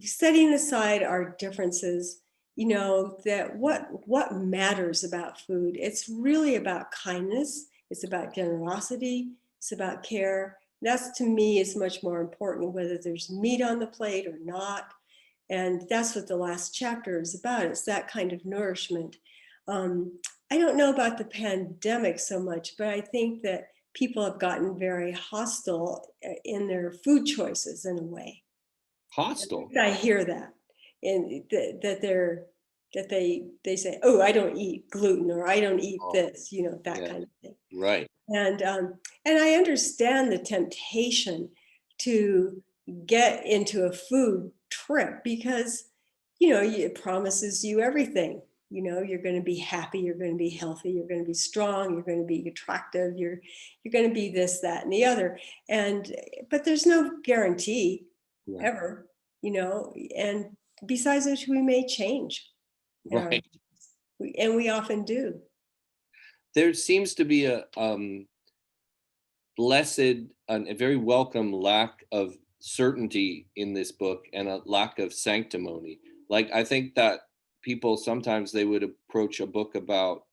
setting aside our differences, that what matters about food. It's really about kindness. It's about generosity. It's about care. That's, to me, is much more important, whether there's meat on the plate or not. And that's what the last chapter is about. It's that kind of nourishment. I don't know about the pandemic so much, but I think that people have gotten very hostile in their food choices in a way. Hostile. I hear that, and that they say, "Oh, I don't eat gluten," or "I don't eat this," that Yeah. kind of thing. Right. And I understand the temptation to get into a food trip because it promises you everything. You're going to be happy, you're going to be healthy, you're going to be strong, you're going to be attractive, you're going to be this, that, and the other. But there's no guarantee ever, and besides which we may change. Right. And we often do. There seems to be a blessed and a very welcome lack of certainty in this book and a lack of sanctimony. Like, I think that people sometimes they would approach a book about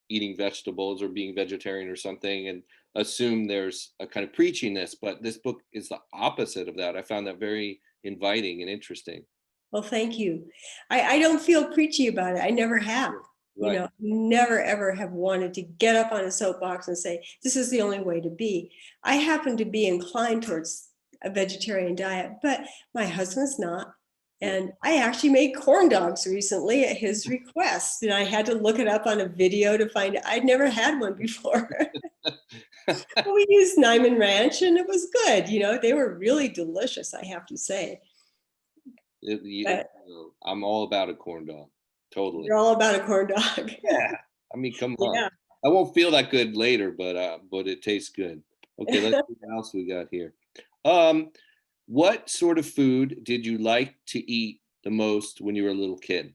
eating vegetables or being vegetarian or something and assume there's a kind of preachiness, but this book is the opposite of that. I found that very inviting and interesting. Well, thank you. I don't feel preachy about it. I never have. Right. Never ever have wanted to get up on a soapbox and say, this is the only way to be. I happen to be inclined towards a vegetarian diet, but my husband's not. And I actually made corn dogs recently at his request. And I had to look it up on a video to find it. I'd never had one before. But we used Nyman Ranch and it was good. They were really delicious, I have to say. I'm all about a corn dog. Totally. You're all about a corn dog. Yeah. I mean, come on. Yeah. I won't feel that good later, but it tastes good. Okay, let's see what else we got here. What sort of food did you like to eat the most when you were a little kid?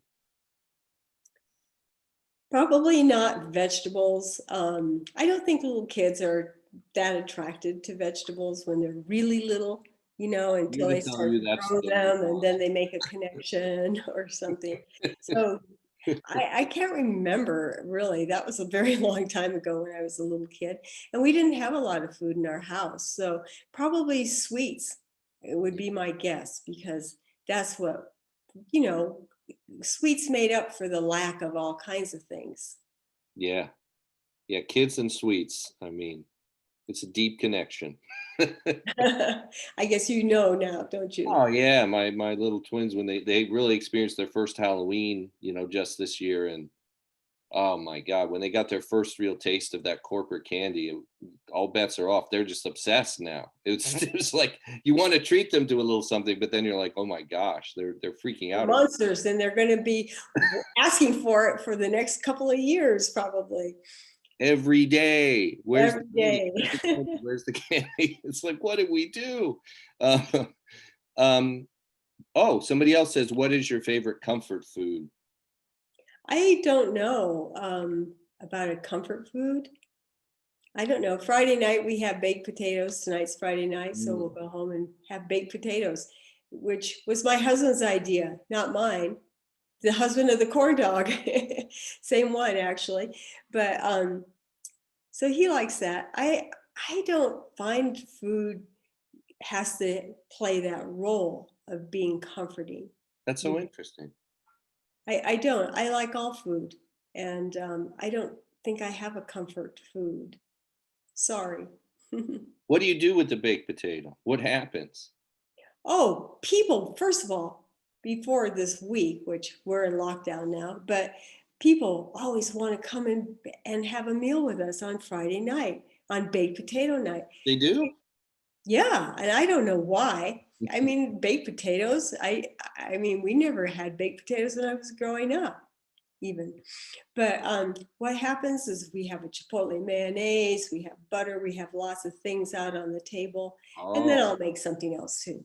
Probably not vegetables. I don't think little kids are that attracted to vegetables when they're really little, until they start to grow them and then they make a connection or something. So I can't remember really. That was a very long time ago when I was a little kid. And we didn't have a lot of food in our house. So probably sweets, it would be my guess, because that's what, sweets made up for the lack of all kinds of things. Yeah. Yeah, kids and sweets. I mean, it's a deep connection. I guess now, don't you? Oh yeah, my little twins, when they really experienced their first Halloween, just this year, and oh my God, when they got their first real taste of that corporate candy, all bets are off. They're just obsessed now. It's like you want to treat them to a little something, but then you're like, oh my gosh, they're freaking out. Monsters, and they're going to be asking for it for the next couple of years, probably. Every day. Where's Every day. Where's the candy? It's like, what did we do? Oh, somebody else says, what is your favorite comfort food? I don't know about a comfort food. I don't know. Friday night we have baked potatoes. Tonight's Friday night, so we'll Mm. go home and have baked potatoes, which was my husband's idea, not mine. The husband of the corn dog, same one actually. But so he likes that. I don't find food has to play that role of being comforting. That's so interesting. I don't. I like all food, and I don't think I have a comfort food. Sorry. What do you do with the baked potato? What happens? Oh, people, first of all, before this week, which we're in lockdown now, but people always want to come in and have a meal with us on Friday night, on baked potato night. They do? Yeah, and I don't know why. I mean, baked potatoes, I mean, we never had baked potatoes when I was growing up, even. But what happens is we have a chipotle mayonnaise, we have butter, we have lots of things out on the table, and then Oh, I'll make something else too.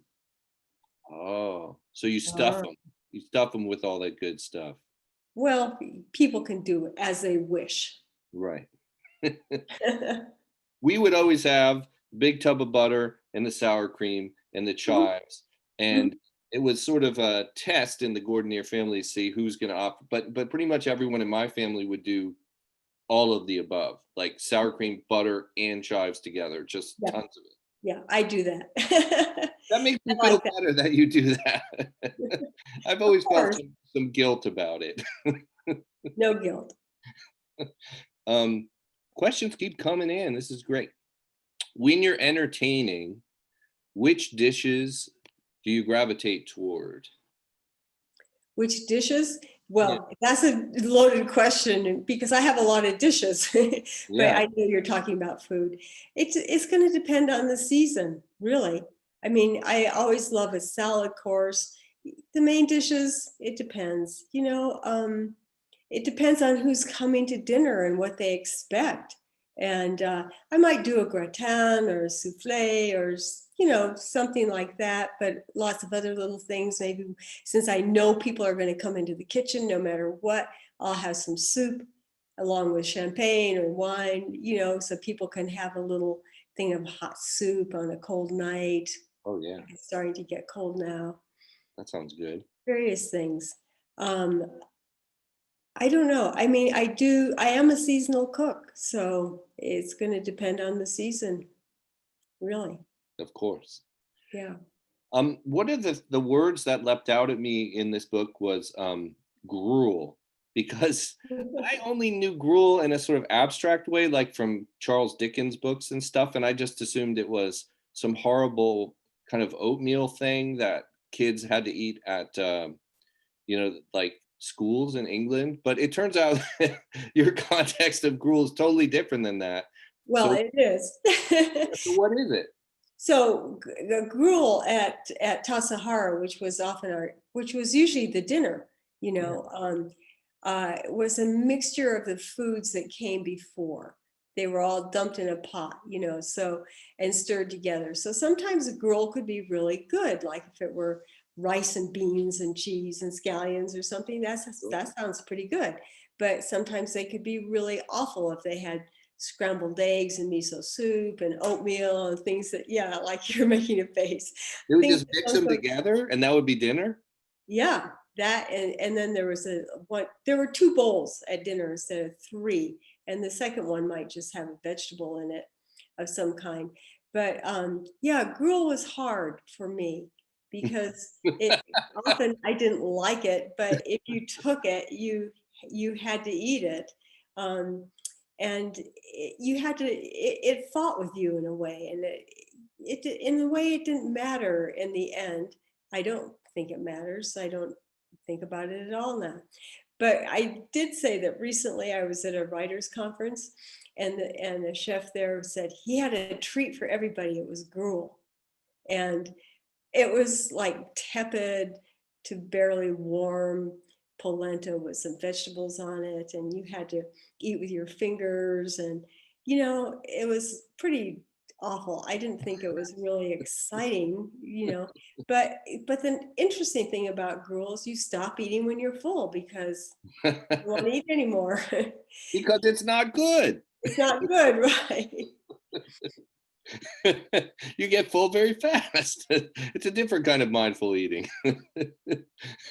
oh. So you stuff Ah. them. You stuff them with all that good stuff. Well, people can do as they wish. Right. We would always have a big tub of butter and the sour cream and the Mhm, chives. mhm. And it was sort of a test in the Gordinier family to see who's going to opt. But pretty much everyone in my family would do all of the above, like sour cream, butter, and chives together, just Yeah, tons of it. yeah, I do that. That makes I me feel like that. better that you do that. I've Of always felt course, some guilt about it. no guilt. Um, Questions keep coming in. This is great. When you're entertaining, which dishes do you gravitate toward? Which dishes? Yeah, Well, that's a loaded question because I have a lot of dishes, but yeah, I know you're talking about food. It's going to depend on the season, really. I mean, I always love a salad course. The main dishes, it depends. It depends on who's coming to dinner and what they expect. And I might do a gratin or a souffle or something like that. But lots of other little things. Maybe since I know people are going to come into the kitchen, no matter what, I'll have some soup along with champagne or wine. So people can have a little thing of hot soup on a cold night. oh yeah, It's starting to get cold now. that sounds good. Various things. Um, I don't know. I mean, I am a seasonal cook, so it's going to depend on the season, really. Of course. Yeah. One of the words that leapt out at me in this book was gruel, because I only knew gruel in a sort of abstract way, like from Charles Dickens books and stuff, and I just assumed it was some horrible kind of oatmeal thing that kids had to eat at like schools in England. But it turns out your context of gruel is totally different than that. Well, So, it is. so what is it? So the gruel at Tassajara, which was usually the dinner, Yeah. was a mixture of the foods that came before. They were all dumped in a pot, and stirred together. So sometimes a gruel could be really good, like if it were rice and beans and cheese and scallions or something. That sounds pretty good. But sometimes they could be really awful if they had scrambled eggs and miso soup and oatmeal and things that, yeah, like you're making a face. They would Things just that mix don't them go. together and that would be dinner? Yeah, that and then there were two bowls at dinner instead of three, and the second one might just have a vegetable in it of some kind. But yeah, gruel was hard for me because it often I didn't like it, but if you took it, you had to eat it. And you had to it fought with you in a way, and in a way it didn't matter in the end. I don't think it matters. I don't think about it at all now. But I did say that recently I was at a writers conference, and the chef there said he had a treat for everybody. It was gruel, and it was like tepid to barely warm polenta with some vegetables on it, and you had to eat with your fingers, and it was pretty awful. I didn't think it was really exciting, but the interesting thing about gruel is you stop eating when you're full because you don't want to eat anymore. Because it's not good. It's not good, right? You get full very fast. It's a different kind of mindful eating.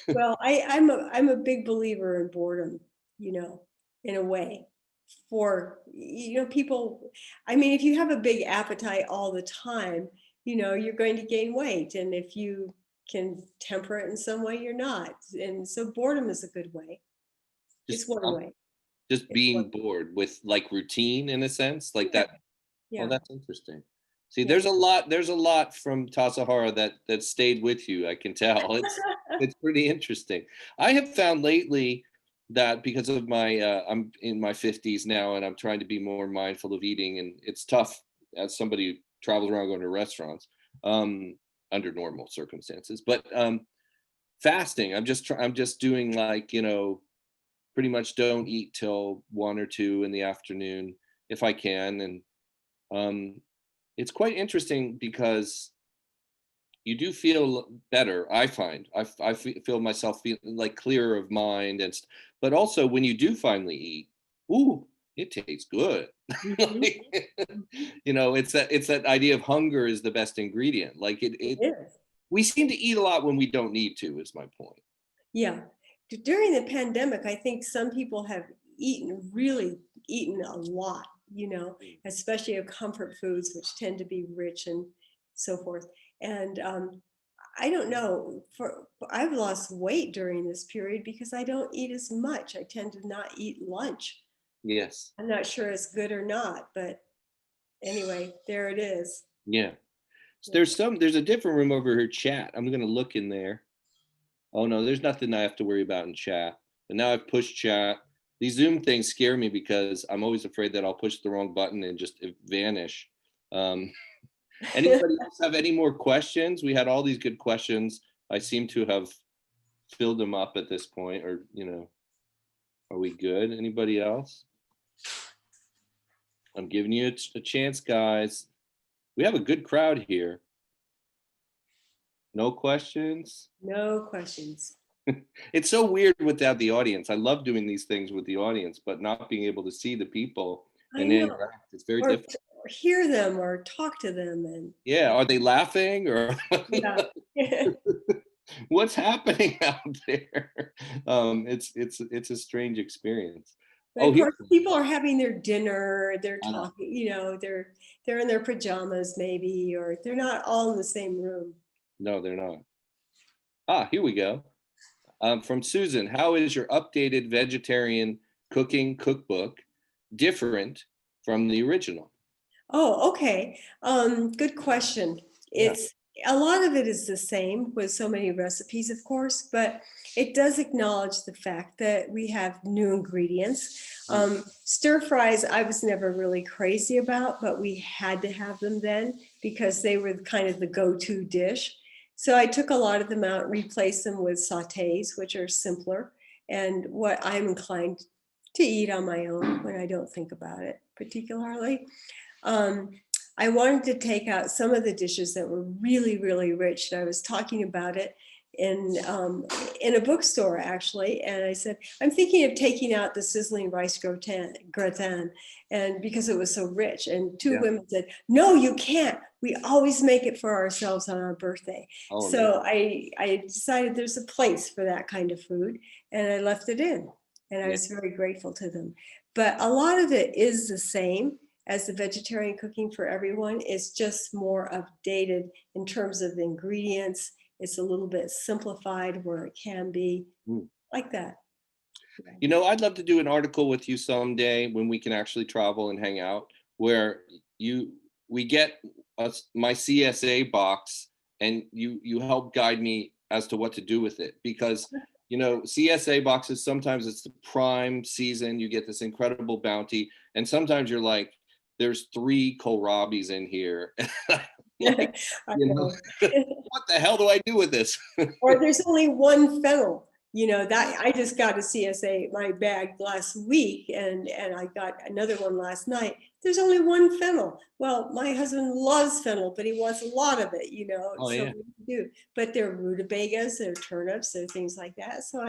Well, I'm a big believer in boredom, in a way. For people, I mean, if you have a big appetite all the time, you're going to gain weight, and if you can temper it in some way, you're not. And so boredom is a good way. Just, It's one way. just It's being one. bored with like routine in a sense, like Yeah. that. Oh, Yeah. that's interesting. See, Yeah. there's a lot from Tassajara that stayed with you. I can tell. It's pretty interesting. I have found lately that because of my I'm in my 50s now, and I'm trying to be more mindful of eating, and it's tough as somebody who travels around going to restaurants under normal circumstances. But fasting, I'm just doing like, pretty much don't eat till 1 or 2 in the afternoon if I can, and it's quite interesting because you do feel better. I find feel myself feeling like clearer of mind, but also when you do finally eat, ooh, it tastes good. Mhm. Like, Mhm. it's that idea of hunger is the best ingredient. Like It is. we seem to eat a lot when we don't need to, is my point. Yeah. During the pandemic, I think some people have really eaten a lot, especially of comfort foods, which tend to be rich and so forth. And I don't know, I've lost weight during this period because I don't eat as much. I tend to not eat lunch. Yes. I'm not sure it's good or not, but anyway, there it is. Yeah. So Yeah. there's a different room over here, chat. I'm gonna look in there. Oh no, there's nothing I have to worry about in chat. But now I've pushed chat. These Zoom things scare me because I'm always afraid that I'll push the wrong button and just vanish. Um, Anybody else have any more questions? We had all these good questions. I seem to have filled them up at this point, or are we good? Anybody else? I'm giving you a chance, guys. We have a good crowd here. No questions? No questions. It's so weird without the audience. I love doing these things with the audience, but not being able to see the people I and know. interact. It's very Or, difficult. or hear them or talk to them and Yeah, are they laughing or yeah. what's happening out there? It's a strange experience. But Oh, of here. course, people are having their dinner, they're I know. talking, they're in their pajamas maybe, or they're not all in the same room. No, they're not. Ah, here we go. From Susan, how is your updated vegetarian cooking cookbook different from the original? Oh, okay. Good question. Yeah. It's a lot of it is the same with so many recipes, of course, but it does acknowledge the fact that we have new ingredients. Stir fries, I was never really crazy about, but we had to have them then because they were kind of the go-to dish. So I took a lot of them out and replaced them with sautés, which are simpler and what I'm inclined to eat on my own when I don't think about it particularly. Um, I wanted to take out some of the dishes that were really, really rich. And I was talking about it in a bookstore actually, and I said I'm thinking of taking out the sizzling rice gratin, and because it was so rich. And two Yeah. women said, "No, you can't. We always make it for ourselves on our birthday." Oh, So I decided there's a place for that kind of food, and I left it in, and I Yeah. was very grateful to them. But a lot of it is the same as the vegetarian cooking for everyone. Is just more updated in terms of the ingredients. It's a little bit simplified where it can be like that. I'd love to do an article with you someday when we can actually travel and hang out, where we get my CSA box and you help guide me as to what to do with it, because CSA boxes, sometimes it's the prime season, you get this incredible bounty, and sometimes you're like, there's 3 kohlrabis in here. Like, I know. what the hell do I do with this? Or there's only one fennel, you know, that I just got a CSA my bag last week, and I got another one last night. There's only one fennel. Well, my husband loves fennel, but he wants a lot of it, you know. Oh, so yeah. we do. But they're rutabagas, they're turnips, they're things like that. So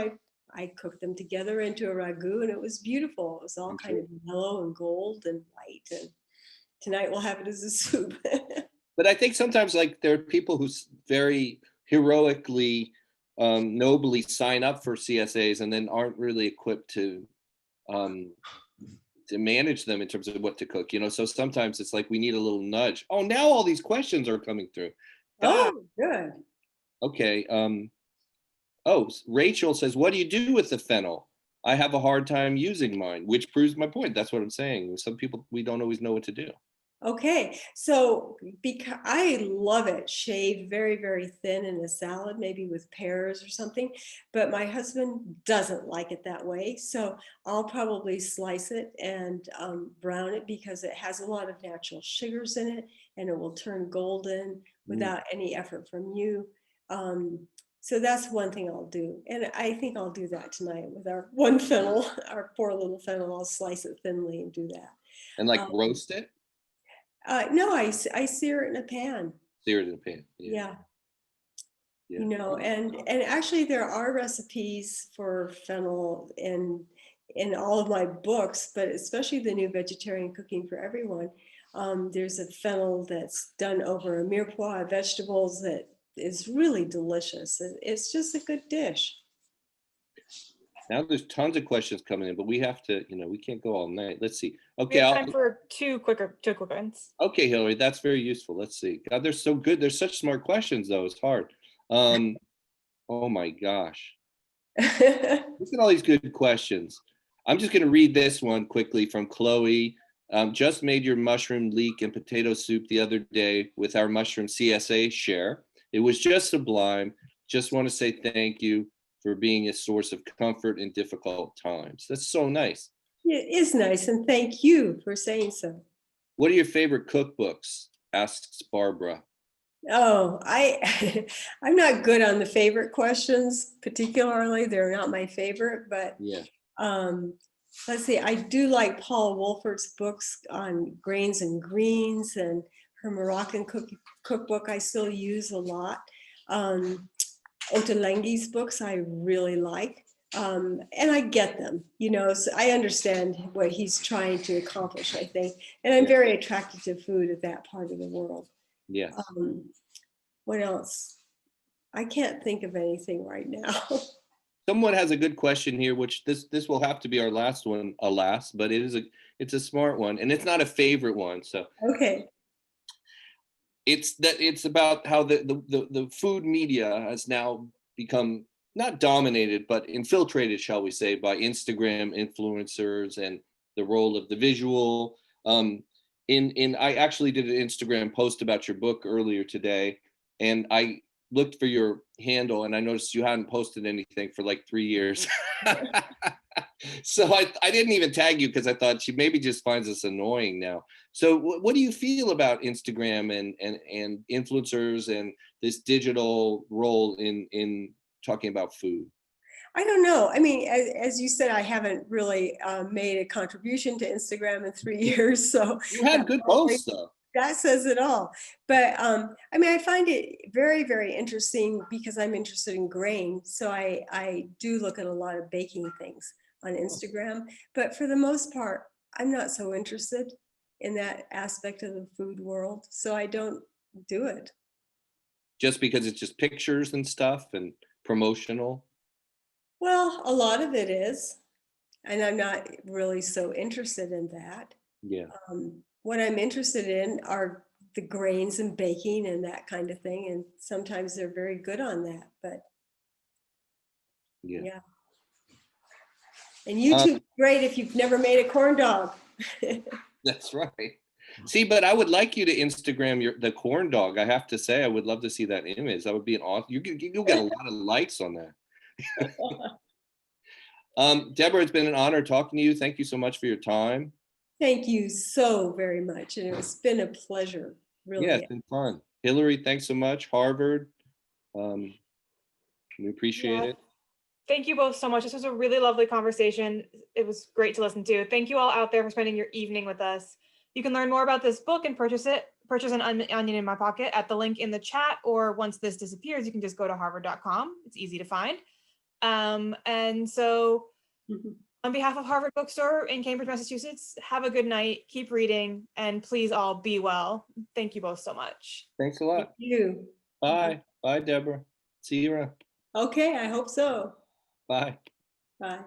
I cooked them together into a ragu, and it was beautiful. It was all I'm kind sure. of yellow and gold and white. And tonight we'll have it as a soup. But I think sometimes, like, there are people who very heroically, nobly sign up for CSAs and then aren't really equipped um, to manage them in terms of what to cook. You know, so sometimes it's like we need a little nudge. Oh, now all these questions are coming through. Ah, Oh, good. okay. Oh, Rachel says, "What do you do with the fennel? I have a hard time using mine," which proves my point. That's what I'm saying. Some people, we don't always know what to do. Okay, so because I love it shaved very, very thin in a salad, maybe with pears or something, but my husband doesn't like it that way. So I'll probably slice it and brown it because it has a lot of natural sugars in it, and it will turn golden without any effort from you. Um, so that's one thing I'll do. And I think I'll do that tonight with our one fennel, our poor little fennel. I'll slice it thinly and do that. And like Um, roast it, no, I sear it in a pan. sear it in a pan. Yeah, Yeah, yeah. you know, and actually there are recipes for fennel in all of my books, but especially the new Vegetarian Cooking for Everyone. There's a fennel that's done over a mirepoix of vegetables that is really delicious. It's just a good dish. Now there's tons of questions coming in, but we have to, you know, we can't go all night. Let's see. We Okay, have time for two quick ones. okay, Hillary, that's very useful. Let's see. God, they're so good. They're such smart questions, though. It's hard. Oh my gosh. Look at all these good questions. I'm just going to read this one quickly from Chloe. Just made your mushroom leek and potato soup the other day with our mushroom CSA share. It was just sublime. Just want to say thank you for being a source of comfort in difficult times. That's so nice. It is nice, and thank you for saying so. What are your favorite cookbooks? Asks Barbara. Oh, I'm not good on the favorite questions, particularly. They're not my favorite, but Yeah. let's see. I do like Paula Wolfert's books on grains and greens, and her Moroccan cookbook I still use a lot. Ottolenghi's books I really like. And I get them, you know, so I understand what he's trying to accomplish, I think. And I'm very attracted to food at that part of the world. Yes. What else? I can't think of anything right now. Someone has a good question here, which this will have to be our last one, alas, but it's a smart one, and it's not a favorite one. So Okay. it's about how the food media has now become not dominated, but infiltrated, shall we say, by Instagram influencers and the role of the visual. I actually did an Instagram post about your book earlier today, and I looked for your handle and I noticed you hadn't posted anything for like 3 years. So I didn't even tag you because I thought she maybe just finds us annoying now. So what do you feel about Instagram and influencers and this digital role in talking about food? I don't know. I mean, as you said, I haven't really made a contribution to Instagram in 3 years. So You had good posts though. that says it all. But I mean, I find it very, very interesting because I'm interested in grain. So I do look at a lot of baking things on Instagram. But for the most part, I'm not so interested in that aspect of the food world. So I don't do it. Just because it's just pictures and stuff and promotional? Well, a lot of it is. And I'm not really so interested in that. Yeah. What I'm interested in are the grains and baking and that kind of thing. And sometimes they're very good on that, but Yeah. yeah. And YouTube's great if you've never made a corn dog. That's right. See, but I would like you to Instagram the corn dog. I have to say, I would love to see that image. That would be an awesome. You'll get a lot of likes on that. Deborah, it's been an honor talking to you. Thank you so much for your time. Thank you so very much. And it's been a pleasure, really. Yeah, it's been fun. Hillary, thanks so much. Harvard, we appreciate it. Thank you both so much. This was a really lovely conversation. It was great to listen to. Thank you all out there for spending your evening with us. You can learn more about this book and purchase an Onion in My Pocket at the link in the chat, or once this disappears, you can just go to harvard.com. It's easy to find. And so on behalf of Harvard Bookstore in Cambridge, Massachusetts, have a good night, keep reading, and please all be well. Thank you both so much. Thanks a lot. Thank you. Bye. Bye, Deborah. See you around. Okay, I hope so. Bye. Bye.